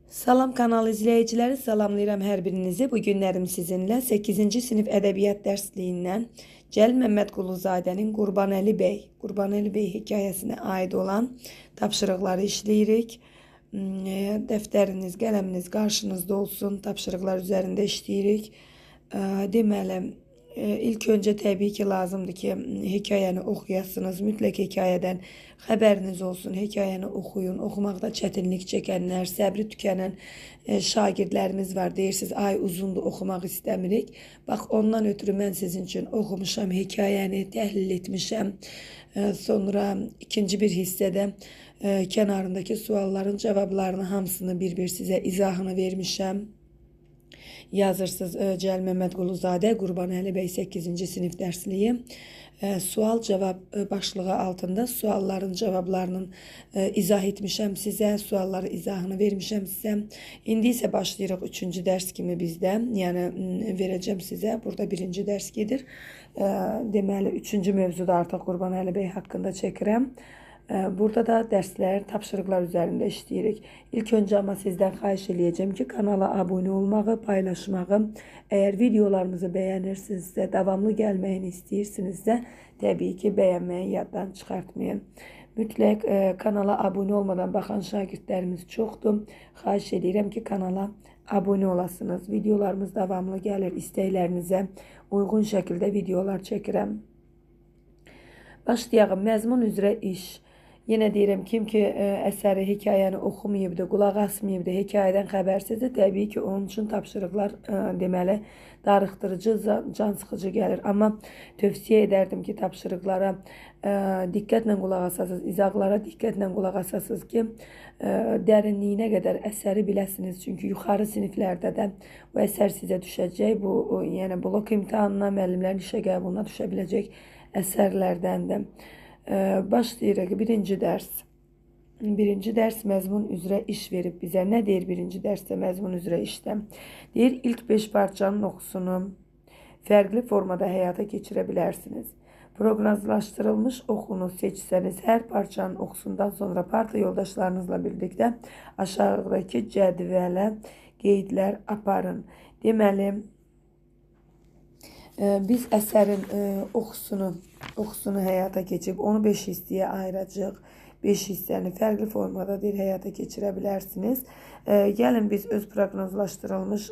Salam kanal izleyicileri, salamlayıram hər birinizi. Bu günlərim sizinlə 8-ci sinif ədəbiyyat dərsliyindən Cəlil Məmmədquluzadənin Qurbanəli Bey hekayəsinə aid olan tapşırıqları işləyirik. Dəftəriniz, qələminiz qarşınızda olsun. Tapşırıqlar üzərində işləyirik. Deməli, ilk önce təbii ki lazımdır ki hekayəni oxuyasınız. Mütləq hekayədən xəbəriniz olsun. Hekayəni oxuyun. Oxumaqda çətinlik çəkənlər, səbri tükənən şagirdlərimiz var. Deyirsiniz, ay uzundur, oxumaq istəmirik. Bax, ondan ötürü mən sizin üçün oxumuşam hekayəni, təhlil etmişəm. Sonra ikinci bir hissədə kənarındakı sualların cavablarını hamısını bir-bir sizə izahını vermişəm. Yazırsınız Cəlil Məmmədquluzadə, Qurbanəli Bəy 8-ci sinif dərsliyi. Sual cavab başlığı altında sualların cavablarının izah etmişəm sizə, sualları izahını vermişəm sizə. İndi isə başlayırıq 3-cü dərs kimi bizdə. Yəni verəcəm sizə. Burada 1-ci dərs gedir. Deməli 3-cü mövzuda artıq Qurbanəli Bəy haqqında çəkirəm. Burada da dərslər, tapşırıqlar üzərində işləyirik. İlk öncə ama sizdən xahiş eləyəcəm ki, kanala abunə olmağı, paylaşmağı, əgər videolarımızı bəyənirsinizsə, davamlı gəlməyini istəyirsinizsə, təbii ki, bəyənməyi yaddan çıxartmayın. Mütləq kanala abunə olmadan baxan şagirdlərimiz çoxdur. Xahiş edirəm ki, kanala abunə olasınız. Videolarımız davamlı gəlir, istəklərinizə uyğun şəkildə videolar çəkirəm. Başlayalım. Məzmun üzrə iş. Yenə deyirəm, kim ki əsəri, hekayəni oxumayıbdı, qulaq asmayıbdı, hekayədən xəbərsizdir, təbii ki, onun üçün tapşırıqlar deməli darıxdırıcı, can sıxıcı gəlir. Amma tövsiyə edərdim ki, tapşırıqlara diqqətlə qulaq asasınız, izahlara diqqətlə qulaq asasınız ki, dərinliyinə qədər əsəri biləsiniz. Çünki yuxarı siniflərdə də bu əsər sizə düşəcək. Bu, yəni blok imtahanına, müəllimlərin işə qəbuluna düşə biləcək əsərlərdəndir. Başlayırıq. Birinci dərs. Birinci dərs məzmun üzrə iş verib bizə. Nə deyir birinci dərsdə məzmun üzrə işdə? Deyir, ilk 5 parçanın oxusunu fərqli formada həyata keçirə bilərsiniz. Proqnozlaşdırılmış oxunu seçsəniz, hər parçanın oxusundan sonra parta yoldaşlarınızla birlikdə aşağıdakı cədvələ qeydlər aparın. Deməli, biz əsərin oxusunu həyata keçirib, onu 5 hissəyə ayıracaq. 5 hissəni fərqli formada həyata keçirə bilərsiniz. Gəlin biz öz proqnozlaşdırılmış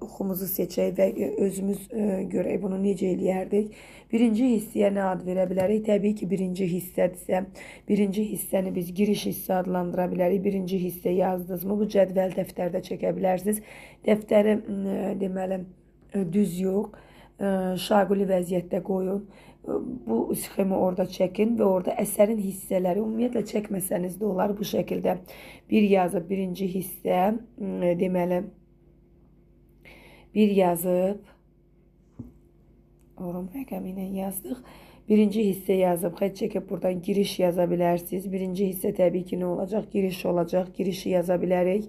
oxumuzu seçək və özümüz görək bunu necə eləyərdik. Birinci hissəyə nə ad verə bilərik? Təbii ki, birinci hissədirsə, birinci hissəni biz giriş hissə adlandıra bilərik. Birinci hissə yazdınızmı? Bu cədvəl dəftərdə çəkə bilərsiniz. Dəftəri deməli düz yox, şaquli vəziyyətdə qoyun. Bu sxemi orada çəkin və orada əsərin hissələri ümumiyyətlə çəkməsəniz də olar bu şəkildə. Bir yazıb birinci hissə, deməli bir yazıb orum rəqəmi ilə yazdıq. Birinci hissə yazıb, xət çəkib buradan giriş yaza bilərsiniz. Birinci hissə təbii ki, nə olacaq? Giriş olacaq. Girişi yaza bilərik.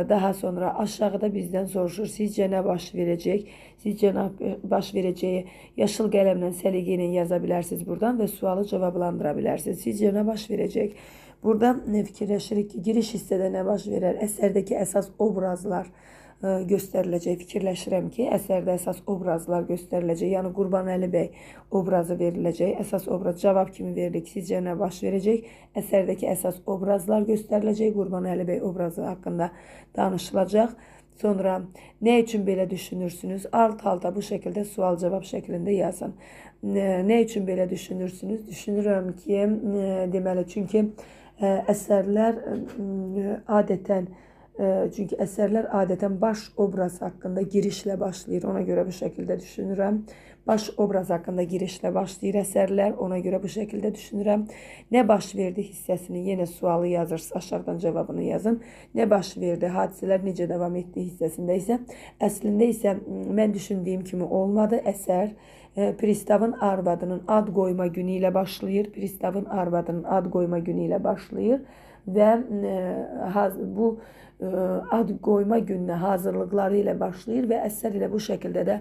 Daha sonra aşağıda bizdən soruşur, sizcə nə baş verəcək? Sizcə nə baş verəcəyi yaşıl qələmlə, səliqə ilə yaza bilərsiniz buradan və sualı cavablandıra bilərsiniz. Sizcə nə baş verəcək? Burada fikirləşirik ki, giriş hissədə nə baş verər? Əsərdəki əsas obrazlar göstəriləcək. Fikirləşirəm ki, əsərdə əsas obrazlar göstəriləcək. Yəni Qurbanəli bəy obrazı veriləcək. Əsas obraz cavab kimi veririk. Sizcə nə baş verəcək? Əsərdəki əsas obrazlar göstəriləcək. Qurbanəli bəy obrazı haqqında danışılacaq. Sonra nə üçün belə düşünürsünüz? Alt-alta bu şəkildə sual-cavab şəklində yazın. Nə üçün belə düşünürsünüz? Düşünürəm ki, deməli, çünki əsərlər adətən baş obraz haqqında girişlə başlayır. Ona görə bu şəkildə düşünürəm. Baş obraz haqqında girişlə başlayır əsərlər. Ona görə bu şəkildə düşünürəm. Nə baş verdi hissəsini yenə sualı yazırsınız. Aşağıdan cavabını yazın. Nə baş verdi, hadisələr necə davam etdi hissəsində isə əslində isə mən düşündüyüm kimi olmadı. Əsər Pristavın arvadının ad qoyma günü ilə başlayır. Pristavın arvadının ad qoyma günü ilə başlayır və bu ad qoyma gününə hazırlıqları ilə başlayır və əsər ilə bu şəkildə də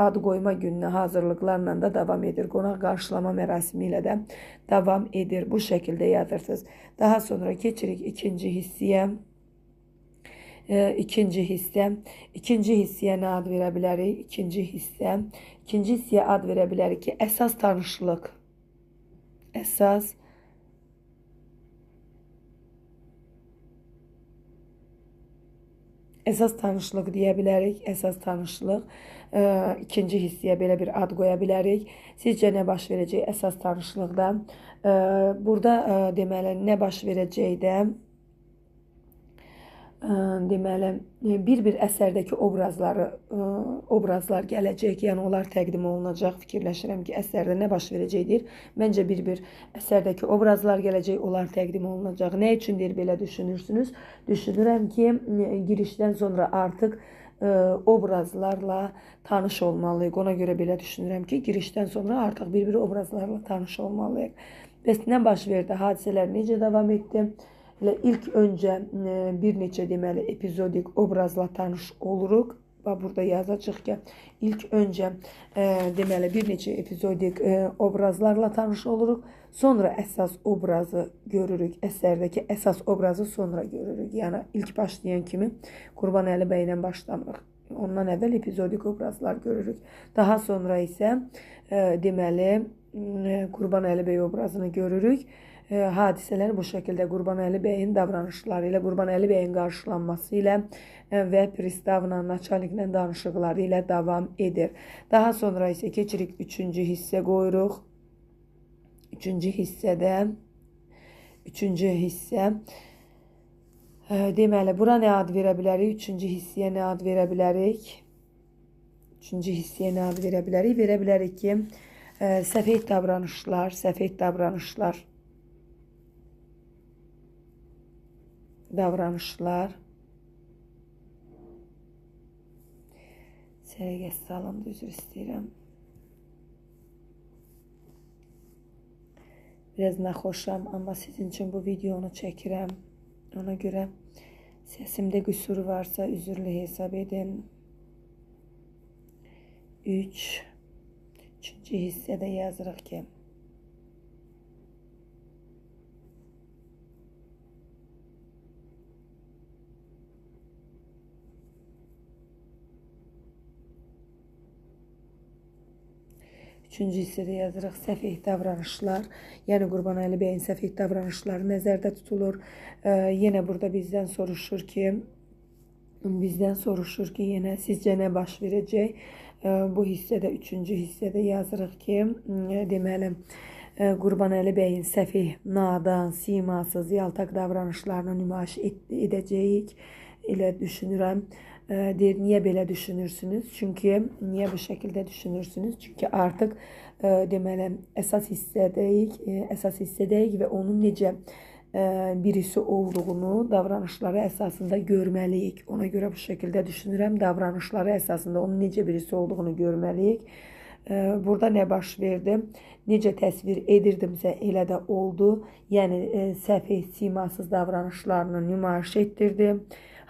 ad qoyma gününə hazırlıqlarla da davam edir. Qonaq qarşılama mərasimi ilə də davam edir. Bu şəkildə yazırsınız. Daha sonra keçirik ikinci hissəyə. İkinci hissə. İkinci hissəyə nə ad verə bilərik? İkinci hissə. İkinci hissəyə ad verə bilərik ki, əsas tanışlıq. Əsas tanışlıq deyə bilərik. Əsas tanışlıq. İkinci hissəyə belə bir ad qoya bilərik. Sizcə nə baş verəcək əsas tanışlıqda? Burada deməli nə baş verəcək də? Deməli, bir əsərdəki obrazlar gələcək, yəni onlar təqdim olunacaq. Fikirləşirəm ki, əsərdə nə baş verəcəkdir? Məncə bir əsərdəki obrazlar gələcək, onlar təqdim olunacaq. Nə üçündür belə düşünürsünüz? Düşünürəm ki, girişdən sonra artıq obrazlarla tanış olmalıyıq. Ona görə belə düşünürəm ki, girişdən sonra artıq bir obrazlarla tanış olmalıyıq. Bəs nə baş verdi? Hadisələr necə davam etdi? İlk öncə bir neçə deməli epizodik obrazla tanış oluruq. Burada yazacaq ki, ilk öncə deməli bir neçə epizodik obrazlarla tanış oluruq. Sonra əsas obrazı görürük. Əsərdəki əsas obrazı sonra görürük. Yəni ilk başlayan kimi Qurbanəli bəy ilə başlamırıq. Ondan əvvəl epizodik obrazlar görürük. Daha sonra isə deməli Qurbanəli bəy obrazını görürük. Hadisələr bu şəkildə Qurbanəli bəyin davranışları ilə, Qurbanəli bəyin qarşılanması ilə və pristavla, naçaliklə danışıqları ilə davam edir. Daha sonra isə keçirik üçüncü hissə qoyuruq. Üçüncü hissə deməli, bura nə ad verə bilərik? Üçüncü hissəyə nə ad verə bilərik? Üçüncü hissəyə nə ad verə bilərik? Verə bilərik ki, səfeh davranışlar. Səliqəsiz salımda üzr istəyirəm. Biraz naxoşam, amma sizin üçün bu videonu çəkirəm. Ona görə səsimdə qüsur varsa üzrlü hesab edin. Üçüncü hissədə yazırıq ki, üçüncü hissədə yazırıq səfeh davranışlar. Yəni Qurbanəli bəyin səfeh davranışları nəzərdə tutulur. Yenə burada bizdən soruşur ki, yenə sizcə nə baş verəcək? Bu hissədə, üçüncü hissədə yazırıq ki, deməli, Qurbanəli bəyin səfeh, nadan, simasız, yaltaq davranışlarını nümayiş edəcəyik elə düşünürəm. Deyir, niyə belə düşünürsünüz? Niyə bu şəkildə düşünürsünüz? Çünki artıq deməli əsas hissədəyik və onun necə birisi olduğunu davranışları əsasında görməliyik. Ona görə bu şəkildə düşünürəm. Davranışları əsasında onun necə birisi olduğunu görməliyik. Burada nə baş verdi? Necə təsvir edirdimsə elə də oldu. Yəni səfeh, simasız davranışlarını nümayiş etdirdi.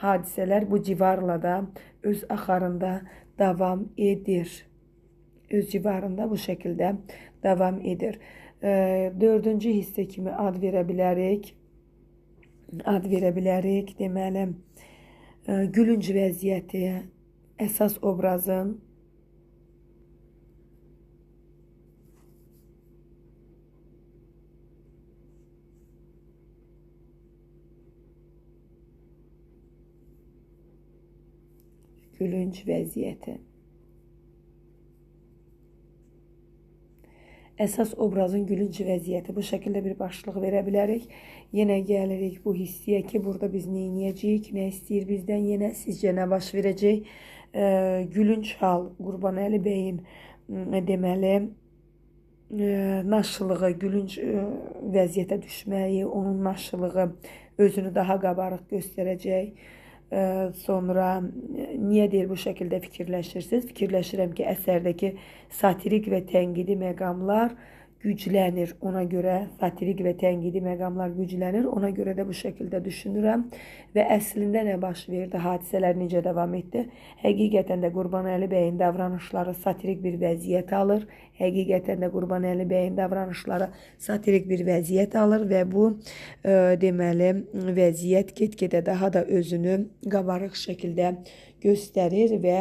Hadisələr bu civarla da öz axarında davam edir. Öz civarında bu şəkildə davam edir. Dördüncü hissə kimi ad verə bilərik. Deməli, gülünc vəziyyəti, əsas obrazın gülünc vəziyyəti. Əsas obrazın gülünc vəziyyəti. Bu şəkildə bir başlıq verə bilərik. Yenə gəlirik bu hissiyə ki, burada biz nə edəcəyik, nə istəyir bizdən, yenə sizcə nə baş verəcək? Gülünc hal, Qurbanəli bəyin deməli, naşılığı, gülünc vəziyyətə düşməyi, onun naşılığı özünü daha qabarıq göstərəcək. Sonra niyə deyir bu şəkildə fikirləşirsiniz? Fikirləşirəm ki, əsərdəki satirik və tənqidi məqamlar güclənir. Ona görə satirik və tənqidi məqamlar güclənir. Ona görə də bu şəkildə düşünürəm. Və əslində nə baş verdi? Hadisələr necə davam etdi? Həqiqətən də Qurbanəli bəyin davranışları satirik bir vəziyyət alır. Həqiqətən də Qurbanəli bəyin davranışları satirik bir vəziyyət alır və bu deməli vəziyyət get-gedə daha da özünü qabarıq şəkildə göstərir və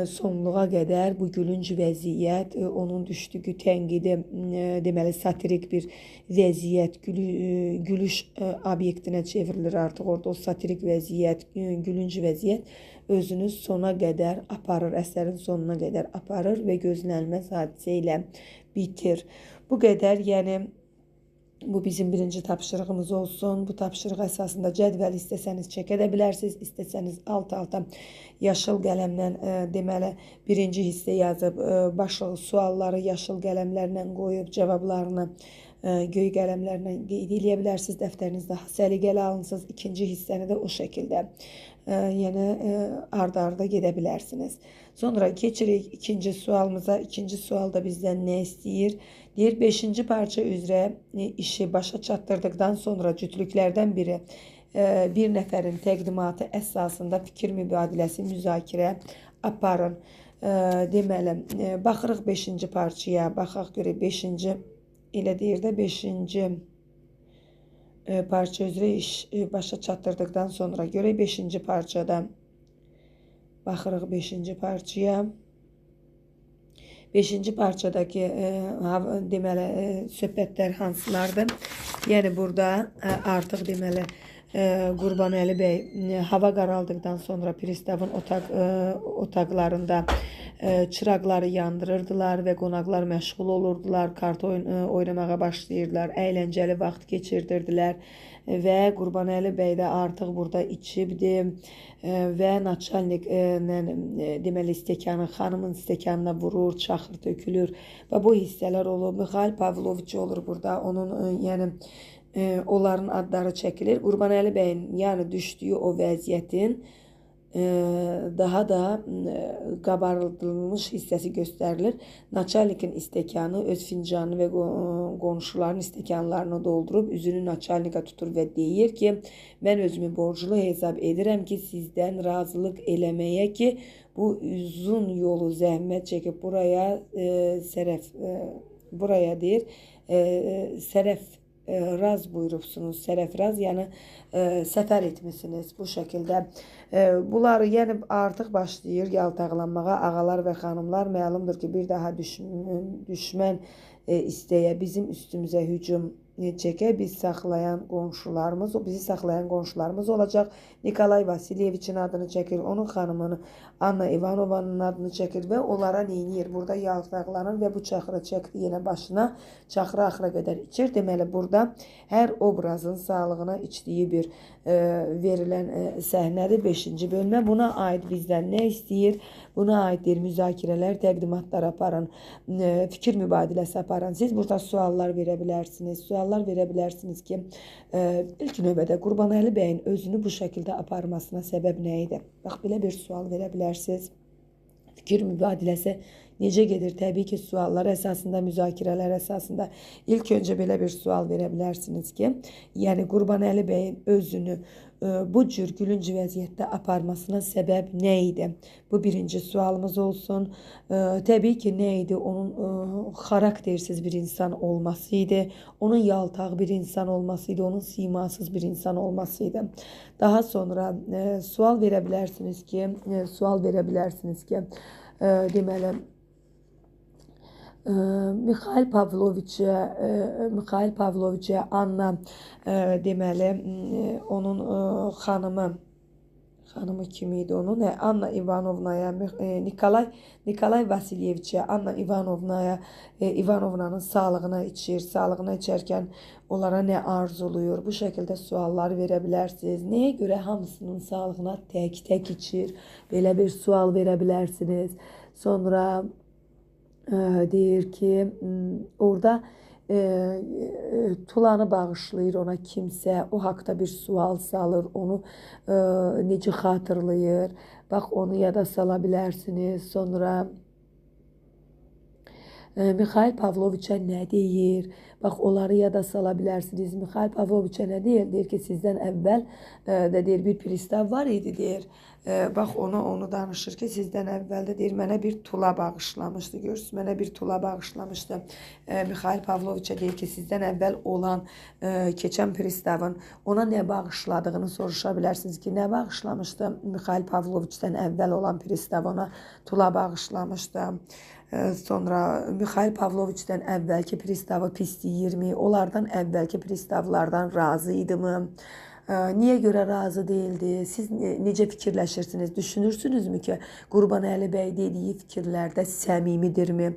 sonluğa qədər bu gülünc vəziyyət, onun düşdüyü tənqidi deməli satirik bir vəziyyət, gülüş obyektinə çevrilir artıq. Orada o satirik vəziyyət, gülünc vəziyyət özünü sona qədər aparır, əsərin sonuna qədər aparır və gözlənilməz hadisə ilə bitir. Bu qədər, yəni bu bizim birinci tapşırığımız olsun. Bu tapşırıq əsasında cədvəl istəsəniz çəkə də bilərsiniz, istəsəniz alt-alta yaşıl qələmlə deməli birinci hissə yazıb, başlığı sualları yaşıl qələmlərlə qoyub, cavablarını göy qələmlərlə qeyd edə bilərsiniz. Dəftərinizdə səliqəli alınsınız. İkinci hissəni də o şəkildə yəni arda-arda gedə bilərsiniz. Sonra keçirik ikinci sualımıza. İkinci sualda bizdən nə istəyir? Deyir, 5-ci parça üzrə işi başa çatdırdıqdan sonra cütlüklərdən biri bir nəfərin təqdimatı əsasında fikir mübadiləsi, müzakirə aparın. Deməli, baxırıq 5-ci parçaya, baxaq görək 5-ci elə deyir də 5-ci parça üzrə iş başa çatdırdıqdan sonra görək 5-ci parçada baxırıq 5-ci parçaya. 5-ci parçadakı deməli söhbətlər hansılardır? Yəni burada artıq deməli Qurbanəli bəy hava qaraldıqdan sonra pristavın otaqlarında çıraqları yandırırdılar və qonaqlar məşğul olurdular, kart oynamağa başlayırdılar, əyləncəli vaxt keçirdirdilər və Qurbanəli bəy də artıq burada içibdi və naçalnik deməli stəkanı xanımın stəkanına vurur, çaxır tökülür və bu hissələr olur. Mikhail Pavloviç olur burada, onun yəni onların adları çəkilir. Qurbanəli bəyin yəni düşdüyü o vəziyyətin daha da qabarılmış hissəsi göstərilir. Naçalnikin stəkanı öz fincanını və qonşuların stəkanlarını doldurub üzünü naçalnika tutur və deyir ki, mən özümü borclu hesab edirəm ki, sizdən razılıq eləməyə ki, bu uzun yolu zəhmət çəkib buraya deyir, sərəfraz buyurubsunuz. Sərəfraz, yəni səfər etmişsiniz bu şəkildə. Bunları yəni artıq başlayır yaltaqlanmağa ağalar və xanımlar. Məlumdur ki, bir daha düşmən istəyə bizim üstümüzə hücum çəkə, bizi saxlayan qonşularımız olacaq. Nikolay Vasilyeviçin adını çəkir, onun xanımını Anna Ivanovanın adını çəkir və onlara neynir? Burada yaltaqlanır və bu çaxırı çəkdi yenə başına, çaxırı axıra qədər içir. Deməli, burada hər obrazın sağlığına içdiyi bir verilən səhnədir. 5-ci bölmə. Buna aid bizdən nə istəyir? Buna aiddir müzakirələr, təqdimatlar aparın, fikir mübadiləsi aparın. Siz burada suallar verə bilərsiniz. Suallar verə bilərsiniz ki, ilk növbədə Qurbanəli bəyin özünü bu şəkildə aparmasına səbəb nə idi? Bax, belə bir sual verə bilərsiniz. Fikir mübadiləsi necə gedir? Təbii ki, suallar əsasında, müzakirələr əsasında ilk öncə belə bir sual verə bilərsiniz ki, yəni Qurbanəli bəyin özünü bu cür gülünc vəziyyətdə aparmasına səbəb nə idi? Bu birinci sualımız olsun. Təbii ki, nə idi? Onun xaraktersiz bir insan olması idi. Onun yaltaq bir insan olması idi. Onun simasız bir insan olması idi. Daha sonra sual verə bilərsiniz ki, deməli, Mikhail Pavloviçə Anna deməli onun xanımı kim idi onun? Anna Ivanovnaya, Nikolay Vasilyeviçə Anna Ivanovnanın sağlığına içir. Sağlığına içərkən onlara nə arzuluyur? Bu şəkildə suallar verə bilərsiniz. Nəyə görə hamısının sağlığına tək-tək içir? Belə bir sual verə bilərsiniz. Sonra deyir ki, orada Tulanı bağışlayır ona kimsə, o haqda bir sual salır, onu necə xatırlayır, bax onu yada sala bilərsiniz. Sonra Mikhail Pavloviçə nə deyir? Bax, onları yada sala bilərsiniz. Mikhail Pavloviçə nə deyir? Deyir ki, sizdən əvvəl də deyir bir pristav var idi, deyir. Bax, onu danışır ki, sizdən əvvəl də deyir, mənə bir tula bağışlamışdı. Görürsünüz, mənə bir tula bağışlamışdı. Mikhail Pavloviçə deyir ki, sizdən əvvəl olan keçən pristavın ona nə bağışladığını soruşa bilərsiniz ki, nə bağışlamışdı? Mikhail Pavloviçdən əvvəl olan pristav ona tula bağışlamışdı. Sonra Mikhail Pavloviçdən əvvəlki pristavı pisləyirmi? Onlardan əvvəlki pristavlardan razı idimi? Niyə görə razı değildi? Siz necə fikirləşirsiniz? Düşünürsünüzmü ki, Qurbanəli bəy dediyi fikirlərdə səmimidirmi?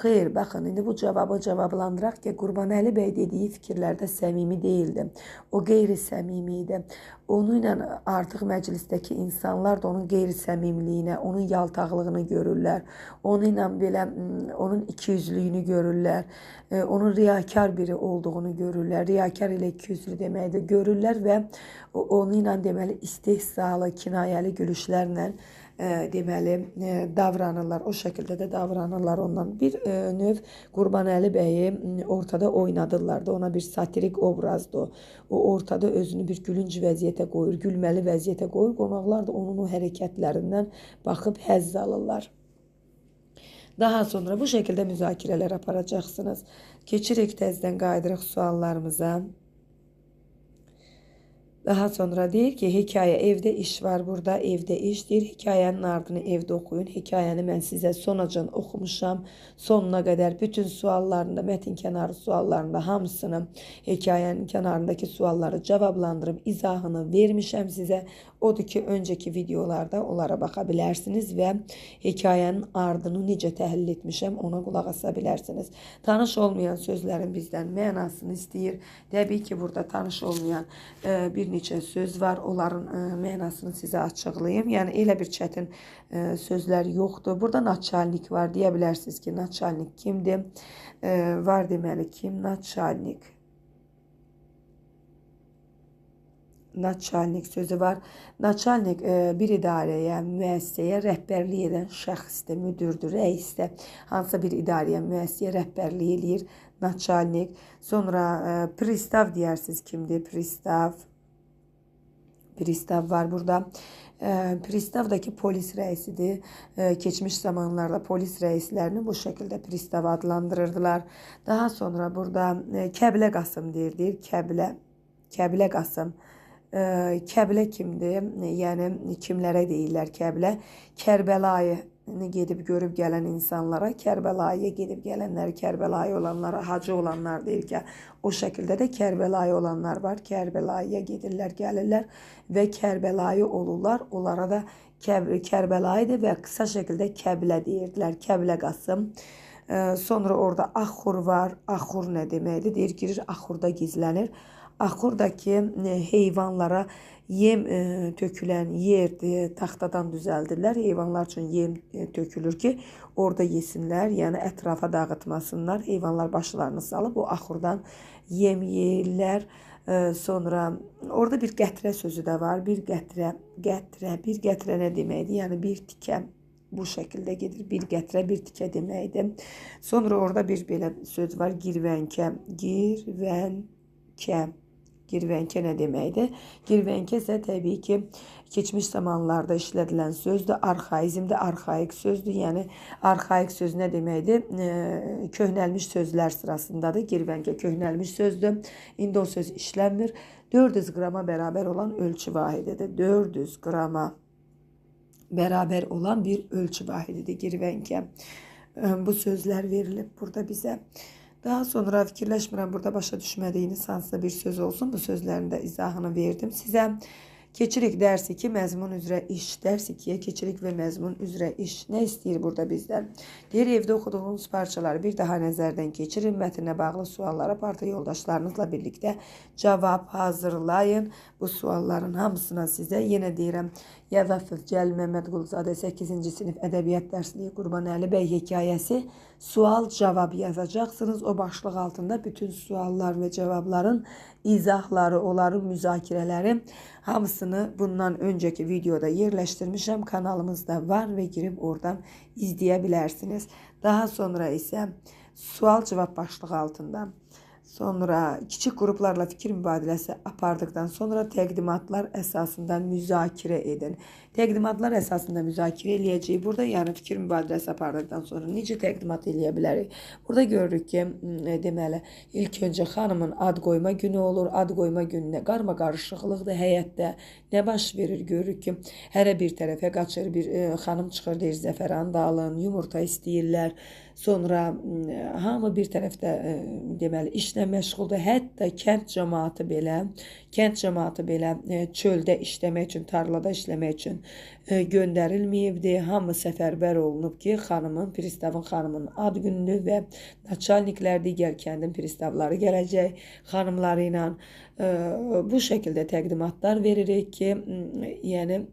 Xeyr, baxın, indi bu cavabı cavablandıraq ki, Qurbanəli bəy dediyi fikirlərdə səmimi deyildi. O qeyri-səmimi idi. Onunla artıq məclisdəki insanlar da onun qeyri-səmimliyinə, onun yaltaqlığını görürlər. Onunla belə onun ikiyüzlüyünü görürlər. Onun riyakar biri olduğunu görürlər. Riyakar ilə ikiyüzlü deməkdir. Görürlər və onunla deməli istehzalı, kinayəli gülüşlərlə deməli davranırlar. O şəkildə də davranırlar ondan. Bir növ Qurbanəli bəyi ortada oynadırlar da. Ona bir satirik obrazdır. O ortada özünü bir gülünc vəziyyətə qoyur, gülməli vəziyyətə qoyur. Qonaqlar da onun o hərəkətlərindən baxıb həzz alırlar. Daha sonra bu şəkildə müzakirələr aparacaqsınız. Keçirik təzədən qayıdırıq suallarımıza. Daha sonra deyir ki, hikayə evdə iş var, burada evdə iş deyir. Hikayənin ardını evdə oxuyun. Hikayəni mən sizə sonacan oxumuşam. Sonuna qədər bütün suallarında, mətin kənarı suallarında hamısını, hikayənin kənarındakı sualları cavablandırıb izahını vermişəm sizə. Odur ki, öncəki videolarda onlara baxa bilərsiniz və hikayənin ardını necə təhlil etmişəm ona qulaq asa bilərsiniz. Tanış olmayan sözlərin bizdən mənasını istəyir. Təbii ki, burada tanış olmayan bir neçə söz var. Onların mənasını sizə açıqlayayım. Yəni, elə bir çətin sözlər yoxdur. Burada naçalnik var. Deyə bilərsiniz ki, naçalnik kimdir? Var deməli kim? Naçalnik. Naçalnik sözü var. Naçalnik bir idarəyə, müəssisəyə rəhbərlik edən şəxsdir, müdürdür, rəisdir. Hansısa bir idarəyə, müəssisəyə rəhbərlik eləyir naçalnik. Sonra pristav deyirsiniz kimdir? Pristav. Pristav var burada. Pristavdakı polis rəisidir. Keçmiş zamanlarda polis rəislərini bu şəkildə pristav adlandırırdılar. Daha sonra burada Kəbilə Qasım deyir. Kəbilə Qasım. Kəbilə kimdir? Yəni kimlərə deyirlər Kəbilə? Kərbəlayını gedib görüb gələn insanlara, Kərbəlayıya gedib gələnləri, Kərbəlayı olanlara, hacı olanlar deyir ki, o şəkildə də Kərbəlayı olanlar var. Kərbəlayıya gedirlər, gəlirlər və Kərbəlayı olurlar. Onlara da Kərbəlayıdır və qısa şəkildə Kəbilə deyirdilər. Kəbilə Qasım. Sonra orada Axur var. Axur nə deməkdir? Deyir, girir Axurda gizlənir. Axurdakı heyvanlara yem tökülən yerdir, taxtadan düzəldirlər. Heyvanlar üçün yem tökülür ki, orada yesinlər, yəni ətrafa dağıtmasınlar. Heyvanlar başlarını salıb o axurdan yem yeyirlər. Sonra orada bir qətrə sözü də var. Bir qətrə nə deməkdir? Yəni bir tikə. Bu şəkildə gedir. Bir qətrə, bir tikə deməkdir. Sonra orada bir belə söz var. Girvənkə. Girvənkə. Girvənkə nə deməkdir? Girvənkə isə təbii ki, keçmiş zamanlarda işlədilən sözdür. Arxaizm də arxaik sözdür. Yəni, arxaik söz nə deməkdir? Köhnəlmiş sözlər sırasındadır. Girvənkə köhnəlmiş sözdür. İndi o söz işlənmir. 400 qrama bərabər olan ölçü vahididir. 400 qrama bərabər olan bir ölçü vahididir girvənkə. Bu sözlər verilib burada bizə. Daha sonra fikirləşmirəm, burada başa düşmədiyiniz hansısa bir söz olsun. Bu sözlərin də izahını verdim sizə. Keçirik dərs 2, məzmun üzrə iş. Dərs 2-yə keçirik və məzmun üzrə iş. Nə istəyir burada bizdən? Deyir, evdə oxuduğunuz parçaları bir daha nəzərdən keçirin. Mətnə bağlı suallara parta yoldaşlarınızla birlikdə cavab hazırlayın. Bu sualların hamısına sizə yenə deyirəm. Yəvəfif Cəlil Məmmədquluzadə 8-ci sinif ədəbiyyat dərsliyi Qurbanəli bəy hekayəsi sual-cavab yazacaqsınız. O başlıq altında bütün suallar və cavabların izahları, onların müzakirələri hamısını bundan öncəki videoda yerləşdirmişəm. Kanalımızda var və girib oradan izləyə bilərsiniz. Daha sonra isə sual-cavab başlığı altında. Sonra kiçik qruplarla fikir mübadiləsi apardıqdan sonra təqdimatlar əsasında müzakirə edin. Təqdimatlar əsasında müzakirə eləyəcəyik. Burada yəni fikir mübadiləsi apardıqdan sonra necə təqdimat eləyə bilərik? Burada görürük ki, deməli, ilk öncə xanımın ad qoyma günü olur. Ad qoyma gününə qarma-qarışıqlıqdır həyətdə. Nə baş verir? Görürük ki, hərə bir tərəfə qaçır. Bir xanım çıxır, deyir zəfəran da alın, yumurta istəyirlər. Sonra hamı bir tərəfdə deməli işlə məşğuldur. Hətta kənd cəmaatı belə çöldə işləmək üçün, tarlada işləmək üçün göndərilməyibdi. Hamı səfərbər olunub ki, pristavın xanımın ad gününü və naçalniklər, digər kəndin pristavları gələcək xanımları ilə. Bu şəkildə təqdimatlar veririk ki, yəni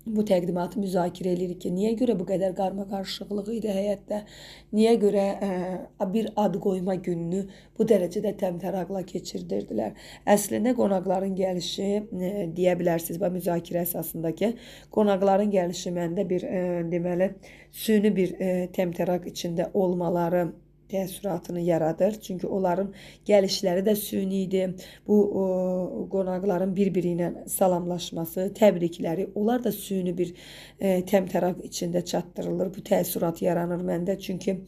bu təqdimatı müzakirə edirik ki, niyə görə bu qədər qarma-qarışıqlıq idi həyətdə? Niyə görə bir ad qoyma gününü bu dərəcədə təmtəraqla keçirdirdilər? Əslində qonaqların gəlişi deyə bilərsiniz, bu müzakirə əsasındakı qonaqların gəlişi məndə bir deməli süni bir təmtəraq içində olmaları təəssüratını yaradır. Çünki onların gəlişləri də süni idi. Bu qonaqların bir-biri ilə salamlaşması, təbrikləri, onlar da süni bir təmtəraq içində çatdırılır. Bu təəssürat yaranır məndə. Çünki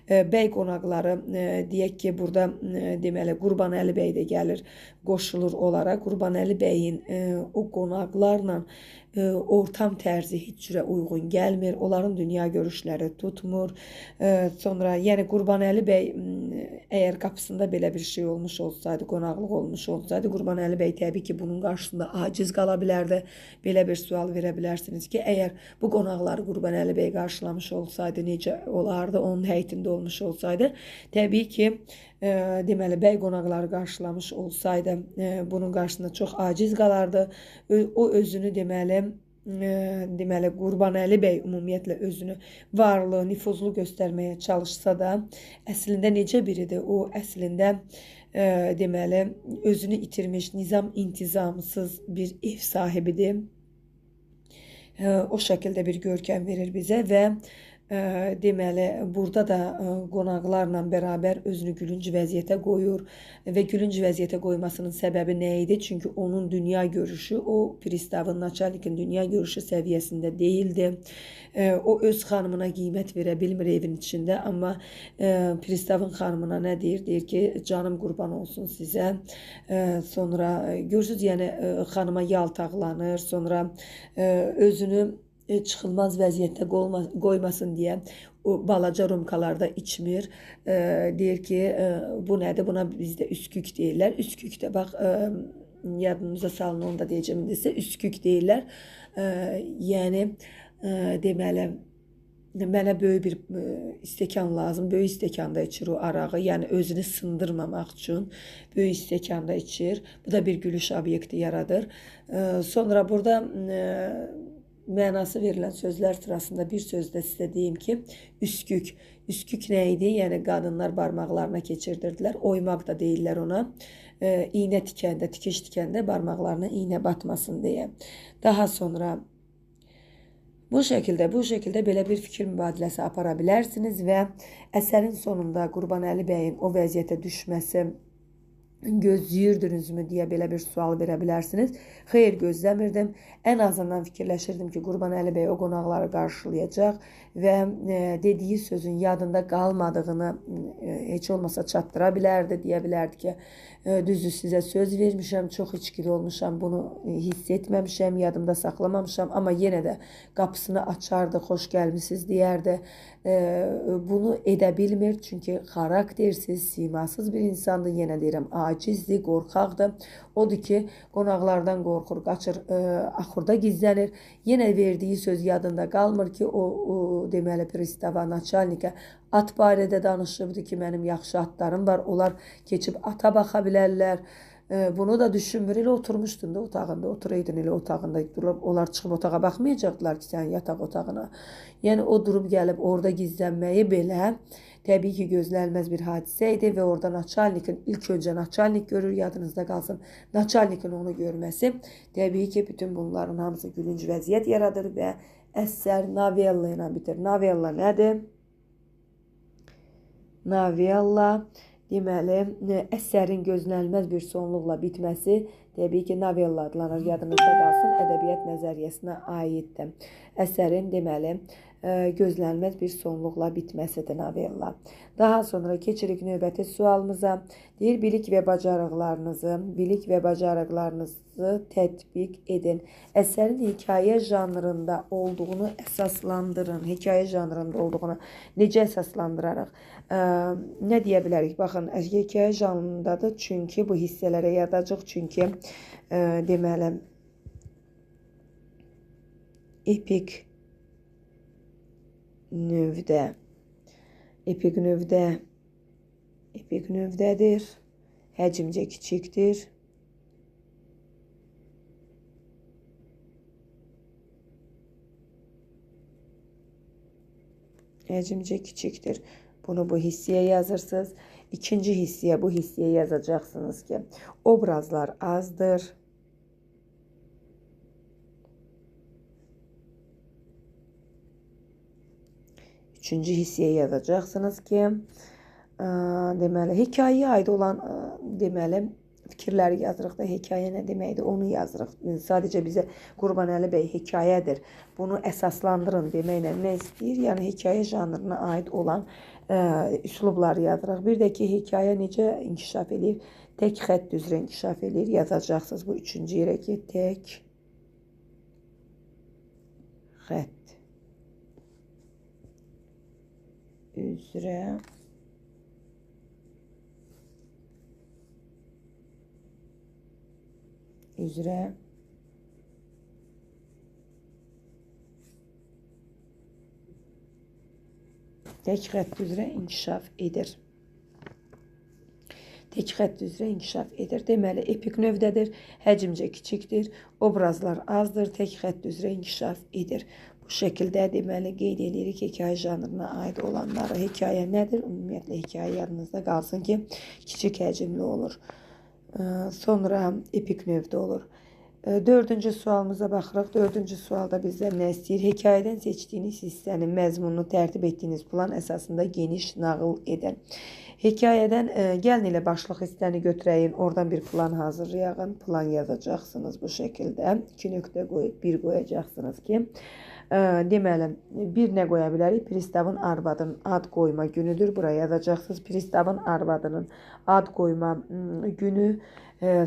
bəy qonaqları, deyək ki, burada deməli Qurbanəli bəy də gəlir, qoşulur onlara. Qurbanəli bəyin o qonaqlarla ortam tərzi heç cürə uyğun gəlmir. Onların dünya görüşləri tutmur. Sonra yəni Qurbanəli bəy əgər qapısında belə bir şey olmuş olsaydı, qonaqlıq olmuş olsaydı, Qurbanəli bəy təbii ki, bunun qarşısında aciz qala bilərdi. Belə bir sual verə bilərsiniz ki, əgər bu qonaqları Qurbanəli bəy qarşılamış olsaydı, necə olardı? Onun həyətində olmuş olsaydı, təbii ki, deməli bəy qonaqları qarşılamış olsaydı bunun qarşısında çox aciz qalardı. O özünü deməli Qurbanəli bəy ümumiyyətlə özünü varlı, nüfuzlu göstərməyə çalışsa da əslində necə biridir? O əslində deməli özünü itirmiş, intizamsız bir ev sahibidir. O şəkildə bir görkəm verir bizə və deməli burada da qonaqlarla bərabər özünü gülünc vəziyyətə qoyur və gülünc vəziyyətə qoymasının səbəbi nə idi? Çünki onun dünya görüşü, o pristavın, naçalnikin dünya görüşü səviyyəsində deyildi. O öz xanımına qiymət verə bilmir evin içində, amma pristavın xanımına nə deyir? Deyir ki, canım qurban olsun sizə. Sonra görürsünüz, yəni xanıma yaltaqlanır, sonra özünü çıxılmaz vəziyyətdə qoymasın deyə o balaca rumkalarda içmir. Deyir ki, bu nədir? Buna bizdə üskük deyirlər. Üskük də bax, yadınıza salın, onu da deyəcəm indi üskük deyirlər. Yəni deməli mənə böyük bir stəkan lazım. Böyük stəkanda içir o arağı. Yəni özünü sındırmamaq üçün böyük stəkanda içir. Bu da bir gülüş obyekti yaradır. Sonra burada mənası verilən sözlər sırasında bir sözdə sizə deyim ki, üskük. Üskük nə idi? Yəni qadınlar barmaqlarına keçirdirdilər. Oymaq da deyirlər ona. İynə tikəndə, tikiş tikəndə barmaqlarına iynə batmasın deyə. Daha sonra bu şəkildə belə bir fikir mübadiləsi apara bilərsiniz və əsərin sonunda Qurbanəli bəyin o vəziyyətə düşməsi gözləyirdinizmi deyə belə bir sual verə bilərsiniz. Xeyr, gözləmirdim. Ən azından fikirləşirdim ki, Qurbanəli bəy o qonaqları qarşılayacaq və dediyi sözün yadında qalmadığını heç olmasa çatdıra bilərdi, deyə bilərdi ki, düzdür sizə söz vermişəm, çox içkili olmuşam, bunu hiss etməmişəm, yadımda saxlamamışam, amma yenə də qapısını açardı, xoş gəlmisiniz deyərdi. Bunu edə bilmir, çünki xaraktersiz, simasız bir insandır, yenə deyirəm, acizdir, qorxaqdır. Odur ki, qonaqlardan qorxur, qaçır, axurda gizlənir. Yenə verdiyi söz yadında qalmır ki, o deməli pristava, naçalnikə at barədə danışıbdı ki, mənim yaxşı atlarım var, onlar keçib ata baxa bilərlər. Bunu da düşünmür, elə oturmuşdun da otağında, oturaydın elə otağında, durub, onlar çıxıb otağa baxmayacaqdılar ki, sən yataq otağına. Yəni, o durub gəlib orada gizlənməyi belə təbii ki, gözlənilməz bir hadisə idi və orada naçalnikin, ilk öncə naçalnik görür, yadınızda qalsın, naçalnikin onu görməsi təbii ki, bütün bunların hamısı gülünc vəziyyət yaradır və əsər novella ilə bitir. Novella nədir? novella. Deməli, əsərin gözlənilməz bir sonluqla bitməsi təbii ki, novella adlanır. Yadınızda qalsın, ədəbiyyat nəzəriyyəsinə aiddir. Əsərin deməli, gözlənilməz bir sonluqla bitməsidir novella. Daha sonra keçirik növbəti sualımıza. Deyir, bilik və bacarıqlarınızı tətbiq edin. Əsərin hekayə janrında olduğunu əsaslandırın. Hekayə janrında olduğunu necə əsaslandırarıq? Nə deyə bilərik? Baxın, hekayə janrındadır, çünki bu hissələrə yazacaq, çünki deməli, epik növdədir, həcmcə kiçikdir. Bunu bu hissəyə yazırsınız. İkinci hissəyə, bu hissəyə yazacaqsınız ki, obrazlar azdır. Üçüncü hissəyə yazacaqsınız ki, deməli, hekayəyə aid olan deməli, fikirləri yazırıq da, hekayə nə deməkdir, onu yazırıq. Sadəcə bizə Qurbanəli bəy hekayədir, bunu əsaslandırın deməklə nə istəyir? Yəni, hekayə janrına aid olan üslubları yazırıq. Bir də ki, hekayə necə inkişaf edir? Tək xətt üzrə inkişaf edir. Yazacaqsınız bu üçüncü yerə ki, tək xətt üzrə tək xətt üzrə inkişaf edir. Deməli, epik növdədir, həcmcə kiçikdir, obrazlar azdır, tək xətt üzrə inkişaf edir. Bu şəkildə deməli qeyd edirik hekayə janrına aid olanları. Hekayə nədir? Ümumiyyətlə hekayə yadınızda qalsın ki, kiçik həcmli olur. Sonra epik növdə olur. Dördüncü sualımıza baxırıq. Dördüncü sualda bizdən nə istəyir? Hekayədən seçdiyiniz hissənin məzmununu tərtib etdiyiniz plan əsasında geniş nağıl edin. Hekayədən gəlin elə başlıq hissəni götürəyin, oradan bir plan hazırlayın. Plan yazacaqsınız bu şəkildə. 2 nöqtə qoyub 1 qoyacaqsınız ki, deməli, bir nə qoya bilərik? Pristavın arvadının ad qoyma günüdür. Buraya yazacaqsınız. Pristavın arvadının ad qoyma günü.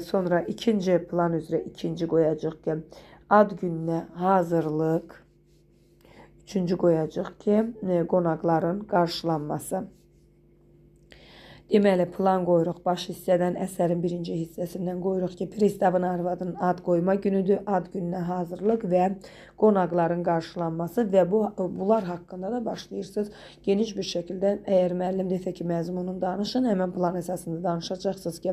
Sonra ikinci plan üzrə ikinci qoyacaq ki, ad gününə hazırlıq. Üçüncü qoyacaq ki, qonaqların qarşılanması. Deməli, plan qoyuruq. Baş hissədən, əsərin birinci hissəsindən qoyuruq ki, pristavın arvadının ad qoyma günüdür, ad gününə hazırlıq və qonaqların qarşılanması və bunlar haqqında da başlayırsınız. Geniş bir şəkildə, əgər müəllim desə ki, məzmunun danışın, həmən plan əsasında danışacaqsınız ki,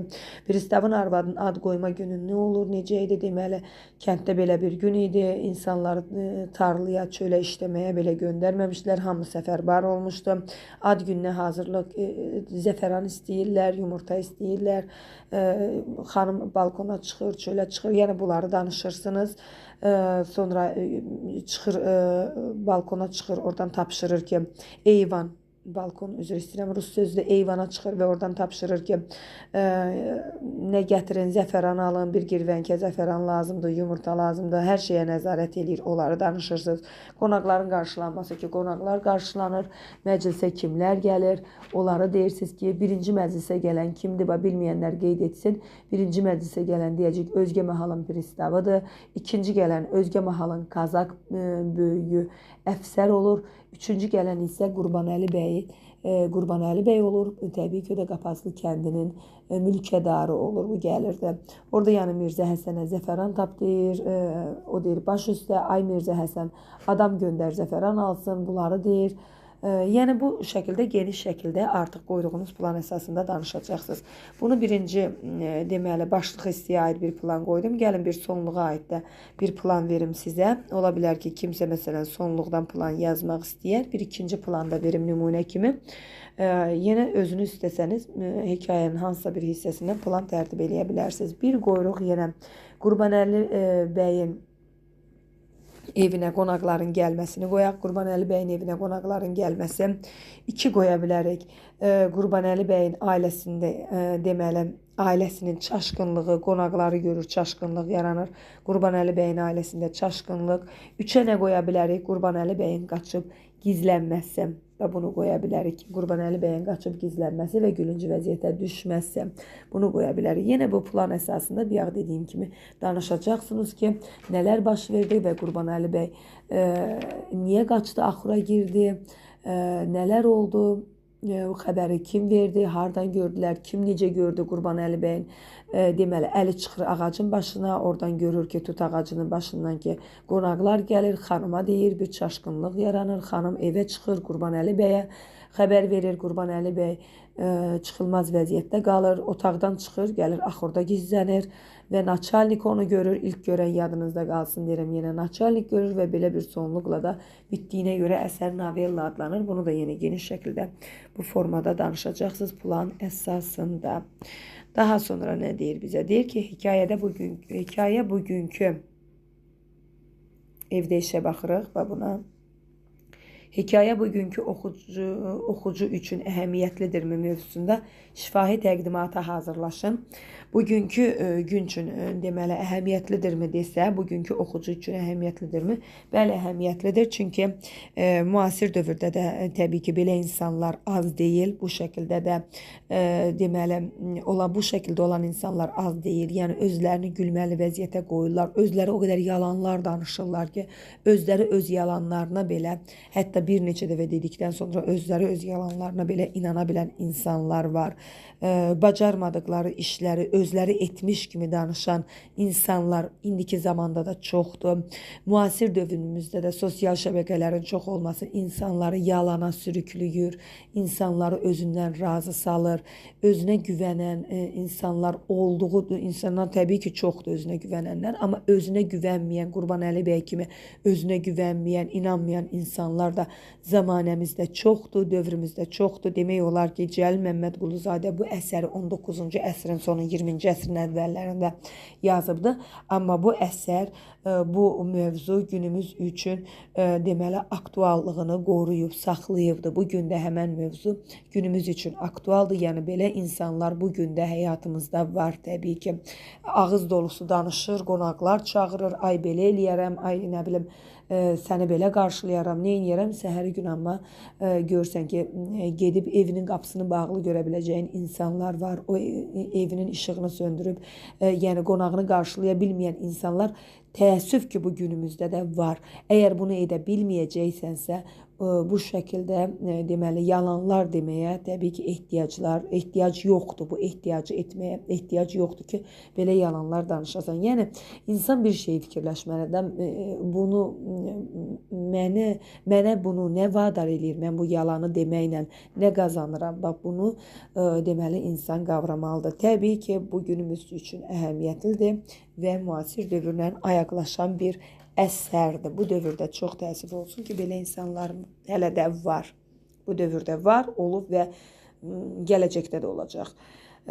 pristavın arvadının ad qoyma günü nə olur, necə idi? Deməli, kənddə belə bir gün idi, insanları tarlaya, çölə işləməyə belə göndərməmişlər, hamı səfərbar olmuşdu. Ad gününə hazırlıq, zəfəran istəyirlər, yumurta istəyirlər, xanım balkona çıxır, çölə çıxır, yəni bunları danışırsınız. Sonra çıxır, balkona çıxır, oradan tapşırır ki, eyvan, balkon üzr istəyirəm, rus sözdə eyvana çıxır və oradan tapşırır ki, nə gətirin, zəfəran alın, bir girvənkə zəfəran lazımdır, yumurta lazımdır, hər şeyə nəzarət edir, onları danışırsınız. Qonaqların qarşılanması ki, qonaqlar qarşılanır, məclisə kimlər gəlir, onları deyirsiniz ki, birinci məclisə gələn kimdir, bilməyənlər qeyd etsin, birinci məclisə gələn deyəcək, özgə mahalın pristavıdır, ikinci gələn özgə mahalın kazak böyüyü əfsər olur, üçüncü gələn isə Qurbanəli bəy olur. Təbii ki, o da Qapazlı kəndinin mülkədarı olur, bu gəlirdi. Orada yəni Mirzə Həsənə zəfəran tap deyir, o deyir, baş üstə, ay Mirzə Həsən, adam göndər zəfəran alsın, bunları deyir. Yəni bu şəkildə, geniş şəkildə artıq qoyduğunuz plan əsasında danışacaqsınız. Bunu birinci, deməli, başlıq hissəyə aid bir plan qoydum. Gəlin bir sonluğa aid də bir plan verim sizə. Ola bilər ki, kimsə məsələn sonluqdan plan yazmaq istəyər. Bir ikinci planda verim nümunə kimi. Yenə özünüz istəsəniz hekayənin hansısa bir hissəsindən plan tərtib eləyə bilərsiniz. Bir qoyuruq yenə Qurbanəli bəyin evinə qonaqların gəlməsini qoyaq. Qurbanəli bəyin evinə qonaqların gəlməsi 2 qoya bilərik. Qurbanəli bəyin ailəsində deməli ailəsinin çaşqınlığı, qonaqları görür, çaşqınlıq yaranır. Qurbanəli bəyin ailəsində çaşqınlıq. 3-ə nə qoya bilərik? Qurbanəli bəyin qaçıb gizlənməsi və bunu qoya bilərik. Qurbanəli bəyin qaçıb gizlənməsi və gülüncü vəziyyətə düşməsi. Bunu qoya bilərik. Yenə bu plan əsasında bir yağ dediyim kimi danışacaqsınız ki, nələr baş verdi və Qurbanəli bəy niyə qaçdı, axura girdi, nələr oldu? Xəbəri kim verdi, hardan gördülər, kim necə gördü Qurbanəli bəyin deməli əli çıxır ağacın başına, oradan görür ki, tut ağacının başından ki, qonaqlar gəlir, xanıma deyir, bir çaşqınlıq yaranır, xanım evə çıxır, Qurbanəli bəyə xəbər verir, Qurbanəli bəy çıxılmaz vəziyyətdə qalır, otaqdan çıxır, gəlir axurda gizlənir və naçalnik onu görür. İlk görən yadınızda qalsın deyirəm, yenə naçalnik görür və belə bir sonluqla da bitdiyinə görə əsər novella adlanır. Bunu da yenə geniş şəkildə bu formada danışacaqsınız plan əsasında. Daha sonra nə deyir bizə? Deyir ki, hikayə bugünkü evdə işə baxırıq və buna hikayə bugünkü oxucu üçün əhəmiyyətlidirmi mövzusunda şifahi təqdimata hazırlaşın. Bugünkü gün üçün deməli əhəmiyyətlidirmi desə, bugünkü oxucu üçün əhəmiyyətlidirmi? Bəli, əhəmiyyətlidir. Çünki müasir dövrdə də təbii ki, belə insanlar az deyil. Bu şəkildə də deməli bu şəkildə olan insanlar az deyil. Yəni özlərini gülməli vəziyyətə qoyurlar. Özləri o qədər yalanlar danışırlar ki, özləri öz yalanlarına belə, hətta bir neçə dəfə dedikdən sonra özləri öz yalanlarına belə inana bilən insanlar var. Bacarmadıkları işləri özləri etmiş kimi danışan insanlar indiki zamanda da çoxdur. Müasir dövrümüzdə də sosial şəbəkələrin çox olması insanları yalana sürüklüyür, insanları özündən razı salır, özünə güvənən insanlar olduğudur. İnsanlar təbii ki, çoxdur özünə güvənənlər, amma özünə güvənməyən, Qurbanəli bəy kimi özünə güvənməyən, inanmayan insanlar da zamanəmizdə çoxdur, dövrümüzdə çoxdur. Demək olar ki, Cəlil Məmmədquluzadə bu əsəri 19-cu əsrin sonu, 20-ci əsrin əvvəllərində yazıbdı. Amma bu əsər, bu mövzu günümüz üçün deməli aktuallığını qoruyub, saxlayıbdı. Bugün də həmən mövzu günümüz üçün aktualdır. Yəni belə insanlar bugün də həyatımızda var təbii ki. Ağız dolusu danışır, qonaqlar çağırır, ay belə eləyərəm, ay nə bilim, səni belə qarşılayaram, nə eləyərəm, səhəri gün amma görsən ki, gedib evinin qapısını bağlı görə biləcəyin insanlar var. O evinin işığını söndürüb, yəni qonağını qarşılaya bilməyən insanlar təəssüf ki, bu günümüzdə də var. Əgər bunu edə bilməyəcəksənsə, bu şəkildə deməli yalanlar deməyə təbii ki, ehtiyac yoxdur. Bu ehtiyacı etməyə ehtiyac yoxdur ki, belə yalanlar danışasan. Yəni insan bir şey fikirləşməlidir. Bunu mənə bunu nə vadar eləyir? Mən bu yalanı deməklə nə qazanıram? Bax bunu deməli insan qavramalıdır. Təbii ki, bu günümüz üçün əhəmiyyətlidir və müasir dövrlə ayaqlaşan bir əsərdir. Bu dövrdə çox təəssüf olsun ki, belə insanlar hələ də var. Bu dövrdə var, olub və gələcəkdə də olacaq.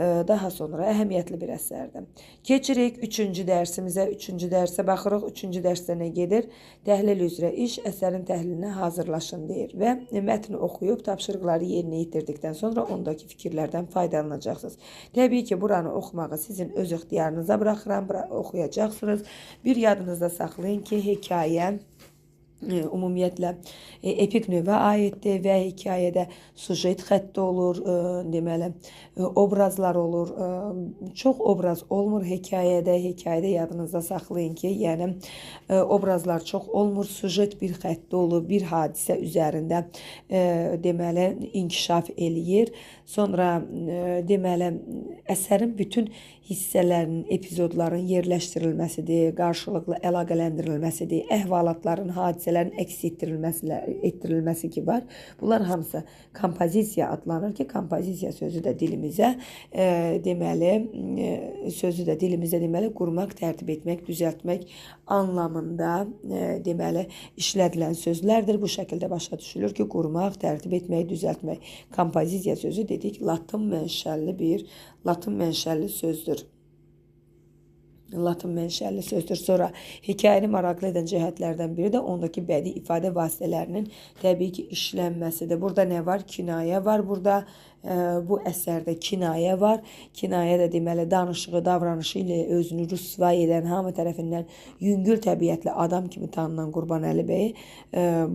Daha sonra əhəmiyyətli bir əsərdir. Keçirik 3-cü dərsimizə. 3-cü dərsə baxırıq. 3-cü dərsdə nə gedir? Təhlil üzrə iş, əsərin təhlilinə hazırlaşın deyir və mətni oxuyub tapşırıqları yerinə yetirdikdən sonra ondakı fikirlərdən faydalanacaqsınız. Təbii ki, buranı oxumağı sizin öz ixtiyarınıza buraxıram, oxuyacaqsınız. Bir yadınızda saxlayın ki, hekayə ümumiyyətlə epik növə aiddir və hekayədə sujet xətti olur, deməli obrazlar olur. Çox obraz olmur hekayədə. Hekayədə yadınızda saxlayın ki, yəni obrazlar çox olmur, sujet bir xətti olur, bir hadisə üzərində deməli inkişaf eləyir. Sonra deməli əsərin bütün hissələrinin, epizodların yerləşdirilməsidir, qarşılıqlı əlaqələndirilməsidir, əhvalatların, hadisələrin əks etdirilməsi ki var. Bunlar hamısı kompozisiya adlanır ki, kompozisiya sözü də dilimizə deməli qurmaq, tərtib etmək, düzəltmək anlamında deməli işlədilən sözlərdir. Bu şəkildə başa düşülür ki, qurmaq, tərtib etmək, düzəltmək. Kompozisiya sözü dedik, latın mənşəlli sözdür. Latın mənşəli sözdür. Sonra hekayəni maraqlı edən cəhətlərdən biri də ondakı bədii ifadə vasitələrinin təbii ki işlənməsidir. Burada nə var? Kinayə var. Burada bu əsərdə kinayə var. Kinayə də deməli danışığı, davranışı ilə özünü rüsvay edən, hamı tərəfindən yüngül təbiətli adam kimi tanınan Qurbanəli bəy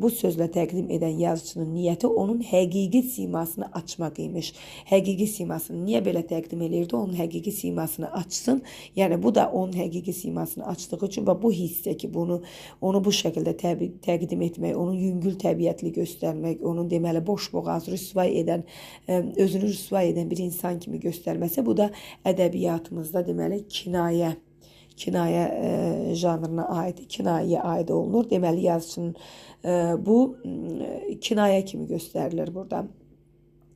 bu sözlə təqdim edən yazıçının niyyəti onun həqiqi simasını açmaq imiş. Həqiqi simasını niyə belə təqdim eləyirdi? Onun həqiqi simasını açsın. Yəni bu da onun həqiqi simasını açdığı üçün və bu hissə ki, onu bu şəkildə təqdim etmək, onu yüngül təbiətli göstərmək, onu deməli boş boğaz, rüsvay edən, özünü rüsvay edən bir insan kimi göstərməsi, bu da ədəbiyyatımızda deməli kinayə janrına aid, kinayəyə aid olunur. Deməli yazıçının bu kinayə kimi göstərilir burada.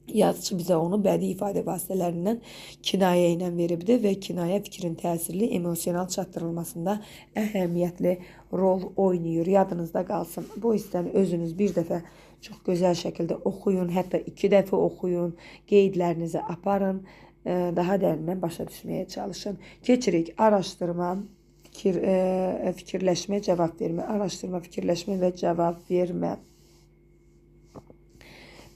Yazıcı bizə onu bədii ifadə vasitələrindən kinayə ilə veribdir və kinayə fikrin təsirli, emosional çatdırılmasında əhəmiyyətli rol oynayır. Yadınızda qalsın. Bu hissəni özünüz bir dəfə çox gözəl şəkildə oxuyun, hətta 2 dəfə oxuyun, qeydlərinizi aparın, daha dərindən başa düşməyə çalışın. Keçirik araşdırma, fikirləşmə, cavab vermə, araşdırma, fikirləşmə və cavab vermə.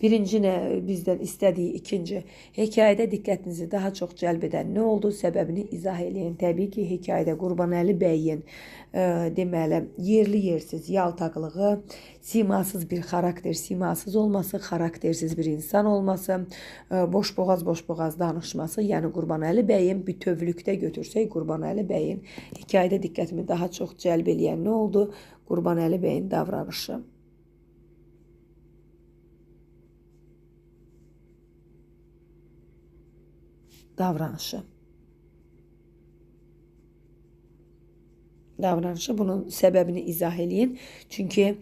Birinci nə bizdən istədiyi, ikinci hekayədə diqqətinizi daha çox cəlb edən nə oldu? Səbəbini izah eləyin. Təbii ki, hekayədə Qurbanəli bəyin deməli yerli yersiz yaltaqlığı, simasız bir xarakter, simasız olması, xaraktersiz bir insan olması, boş boğaz danışması, yəni Qurbanəli bəyin bütövlükdə götürsək, Qurbanəli bəyin hekayədə diqqətimi daha çox cəlb eləyən nə oldu? Qurbanəli bəyin davranışı. Davranışı, bunun səbəbini izah eləyin. Çünki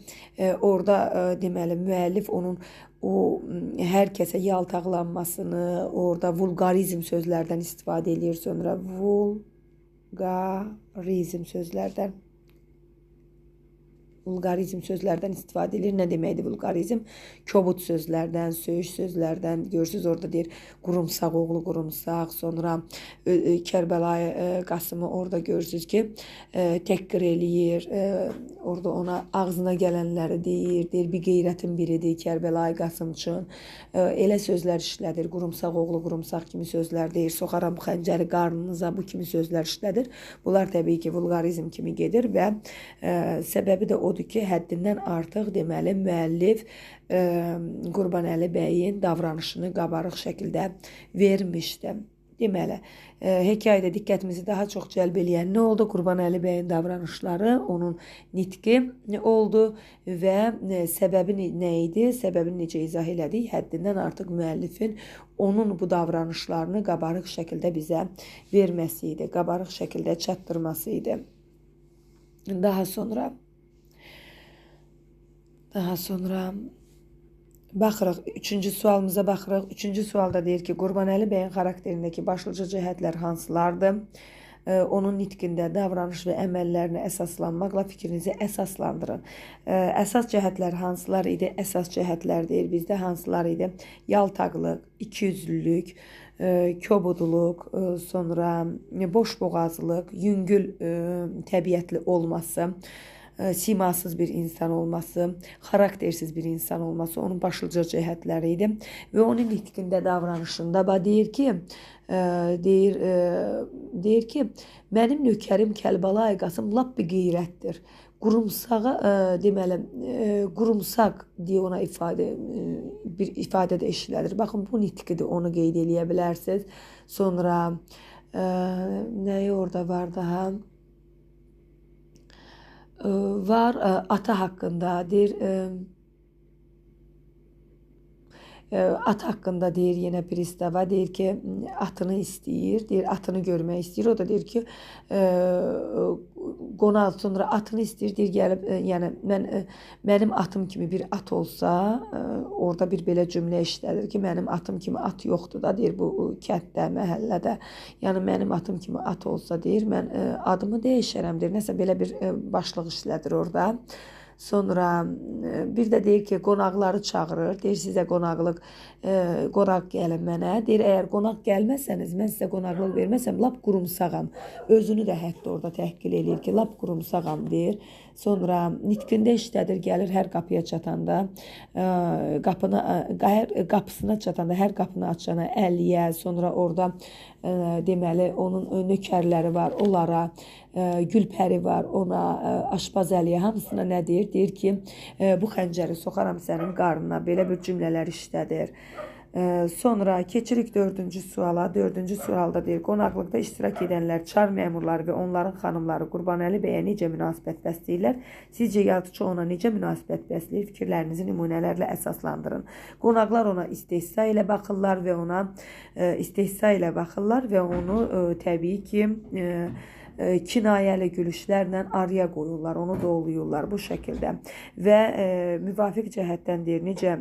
orada deməli müəllif onun o hər kəsə yaltaqlanmasını, orada vulqarizm sözlərdən istifadə eləyir, sonra vulqarizm sözlərdən istifadə edir. Nə deməkdir vulqarizm? Kobud sözlərdən, söyüş sözlərdən. Görürsünüz orada deyir qurumsaq oğlu qurumsaq. Sonra Kərbəlayı Qasımı orada görürsünüz ki təhqir eləyir. Orada ona ağzına gələnləri deyir bir qeyrətin biridir Kərbəlayı Qasım üçün. Elə sözlər işlədir. Qurumsaq oğlu qurumsaq kimi sözlər deyir. Soxaram bu xəncəri qarnınıza, bu kimi sözlər işlədir. Bunlar təbii ki vulqarizm kimi gedir və səbəbi də odur ki, həddindən artıq deməli müəllif Qurbanəli bəyin davranışını qabarıq şəkildə vermişdi. Deməli, hekayədə diqqətimizi daha çox cəlb eləyən nə oldu? Qurbanəli bəyin davranışları, onun nitqi oldu və səbəbi nə idi? Səbəbini necə izah elədik? Həddindən artıq müəllifin onun bu davranışlarını qabarıq şəkildə bizə verməsi idi, qabarıq şəkildə çatdırması idi. Daha sonra baxırıq, 3-cü sualımıza baxırıq. 3-cü sualda deyir ki, Qurbanəli bəyin xarakterindəki başlıca cəhətlər hansılardır? Onun nitqində davranış və əməllərinə əsaslanmaqla fikrinizi əsaslandırın. Əsas cəhətlər hansılar idi? Əsas cəhətlər deyir bizdə hansılar idi? Yaltaqlıq, ikiyüzlülük, kobudluq, sonra boş boğazlıq, yüngül təbiətli olması, simasız bir insan olması, xaraktersiz bir insan olması onun başlıca cəhətləri idi. Və onun nitqində, davranışında deyir ki, mənim nökərim Kərbəlayı Qasım lap bir qeyrətdir. Qurumsağa deməli qurumsaq deyə ona bir ifadə də işlədir. Baxın bu nitqidir, onu qeyd eləyə bilərsiniz. Sonra nəyi orada var daha? Var ata haqqında deyir, at haqqında deyir yenə pristava, deyir ki atını istəyir, deyir atını görmək istəyir. O da deyir ki qonaq sonra atını istəyir, deyir gəlib, yəni mənim atım kimi bir at olsa, orada bir belə cümlə işlədir ki, mənim atım kimi at yoxdur da, deyir bu kənddə, məhəllədə. Yəni mənim atım kimi at olsa deyir, mən adımı dəyişərəm deyir. Nəsə belə bir başlıq işlədir orada. Sonra bir də deyir ki, qonaqları çağırır. Deyir sizə qonaq gəlin mənə. Deyir əgər qonaq gəlməsəniz, mən sizə qonaqlıq verməsəm lap qurumsağam. Özünü də hətta orada təhqir eləyir ki, lap qurumsağam deyir. Sonra nitqində işlədir, gəlir hər qapıya çatanda, qapısına çatanda, hər qapını açana Əliyə, sonra orada deməli onun nökərləri var, onlara Gülpəri var, ona Aşpaz Əliyə hamısına nə deyir? Deyir ki, bu xəncəri soxaram sənin qarnına, belə bir cümlələr işlədir. Sonra keçirik 4-cü suala. 4-cü sualda deyir, qonaqlıqda iştirak edənlər, çar məmurları və onların xanımları Qurbanəli bəyə necə münasibət bəsləyirlər? Sizcə yazıçı ona necə münasibət bəsləyir? Fikirlərinizi nümunələrlə əsaslandırın. Qonaqlar ona istehza ilə baxırlar və onu təbii ki kinayəli gülüşlərlə araya qoyurlar, onu doluyurlar bu şəkildə. Və müvafiq cəhətdən deyir, necə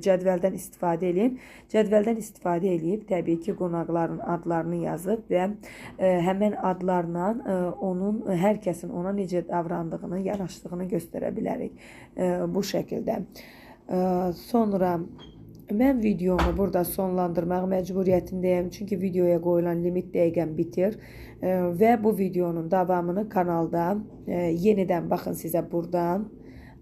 cədvəldən istifadə edin. Cədvəldən istifadə edib, təbii ki, qonaqların adlarını yazıb və həmən adlarla onun, hər kəsin ona necə davrandığını, yanaşdığını göstərə bilərik bu şəkildə. Sonra mən videomu burada sonlandırmaq məcburiyyətindəyəm. Çünki videoya qoyulan limit dəqiqən bitir. Və bu videonun davamını kanalda yenidən baxın sizə buradan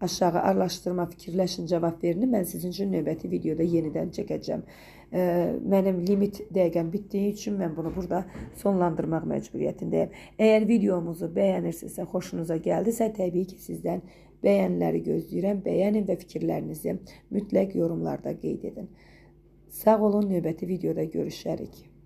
aşağı araşdırma, fikirləşin, cavab verin. Mən sizin üçün növbəti videoda yenidən çəkəcəm. Mənim limit dəqiqən bitdiyi üçün mən bunu burada sonlandırmaq məcburiyyətindəyəm. Əgər videomuzu bəyənirsinizsə, xoşunuza gəldisə, təbii ki, sizdən bəyənləri gözləyirəm. Bəyənin və fikirlərinizi mütləq yorumlarda qeyd edin. Sağ olun, növbəti videoda görüşərik.